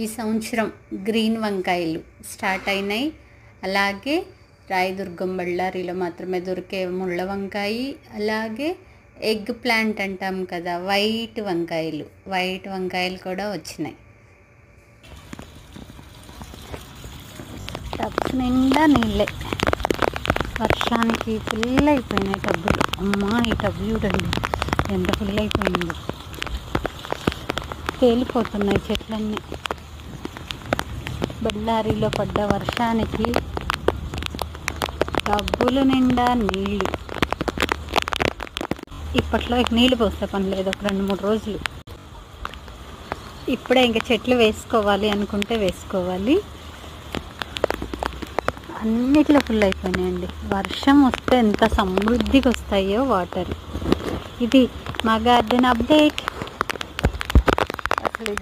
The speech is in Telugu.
ఈ సంవత్సరం గ్రీన్ వంకాయలు స్టార్ట్ అయినాయి. అలాగే రాయదుర్గం బళ్ళారిలో మాత్రమే దొరికే ముళ్ళ వంకాయ, అలాగే ఎగ్ ప్లాంట్ అంటాం కదా, వైట్ వంకాయలు కూడా వచ్చినాయి. టబ్స్ నిండా నీళ్ళే, వర్షానికి ఫుల్ అయిపోయినాయి టబ్బులు. అమ్మా, ఈ టబ్ చూడండి ఎంత ఫుల్ అయిపోయిందో, తేలిపోతున్నాయి చెట్లన్నీ. బళ్ళారిలో పడ్డ వర్షానికి టబ్బుల నిండా నీళ్ళు. ఇప్పట్లో నీళ్ళు పోస్తే పని లేదు, ఒక 2-3 రోజులు. ఇప్పుడే ఇంకా చెట్లు వేసుకోవాలి అనుకుంటే వేసుకోవాలి. అన్నిట్లో ఫుల్ అయిపోయినాయండి. వర్షం వస్తే ఎంత సమృద్ధిగా వస్తాయో వాటర్. ఇది మా గార్డెన్ అప్డేట్. అసలు